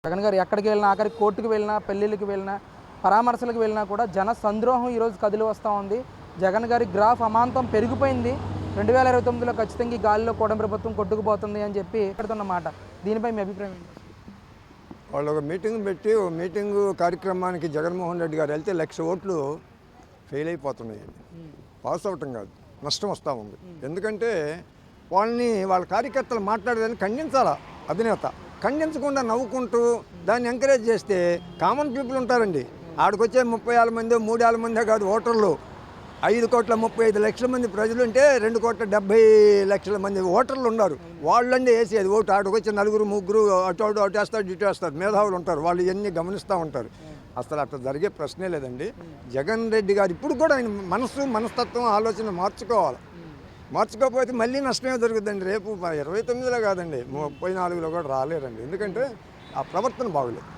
జగన్ గారు ఎక్కడికి వెళ్ళినా, ఆఖరికి కోర్టుకు వెళ్ళినా, పెళ్ళిళ్ళకి వెళ్ళినా, పరామర్శలకు వెళ్ళినా కూడా జన సంద్రోహం ఈరోజు కదిలి వస్తూ ఉంది. జగన్ గారి గ్రాఫ్ అమాంతం పెరిగిపోయింది. 2029లో ఖచ్చితంగా ఈ గాలిలో కూటమి ప్రభుత్వం కొట్టుకుపోతుంది అని చెప్పి పెడుతున్న మాట. దీనిపై మీ అభిప్రాయం ఏంటి? వాళ్ళు ఒక మీటింగ్ పెట్టి మీటింగు కార్యక్రమానికి జగన్మోహన్ రెడ్డి గారు వెళ్తే 1,00,000 ఓట్లు ఫెయిల్ అయిపోతున్నాయి. పాస్ అవటం కాదు, నష్టం వస్తూ ఉంది. ఎందుకంటే వాళ్ళ కార్యకర్తలు మాట్లాడేదాన్ని ఖండించాలా అధినేత. ఖండించకుండా నవ్వుకుంటూ దాన్ని ఎంకరేజ్ చేస్తే కామన్ పీపుల్ ఉంటారండి. ఆడికొచ్చే 30,000 మంది 3,000 మందే కాదు ఓటర్లు. 5,35,00,000 మంది ప్రజలు ఉంటే 2,70,00,000 మంది ఓటర్లు ఉన్నారు. వాళ్ళండి వేసేది ఓటు. ఆడికొచ్చే 4-3 అటు వేస్తారు, ఇటు వేస్తారు. మేధావులు ఉంటారు, వాళ్ళు ఇవన్నీ గమనిస్తూ ఉంటారు. అసలు అట్లా జరిగే ప్రశ్నే లేదండి. జగన్ రెడ్డి గారు ఇప్పుడు కూడా ఆయన మనస్తత్వం ఆలోచన మార్చుకోకపోతే మళ్ళీ నష్టమే జరుగుతుందండి. రేపు 29లో కాదండి, 34లో కూడా రాలేరండి. ఎందుకంటే ఆ ప్రవర్తన బాగలేదు.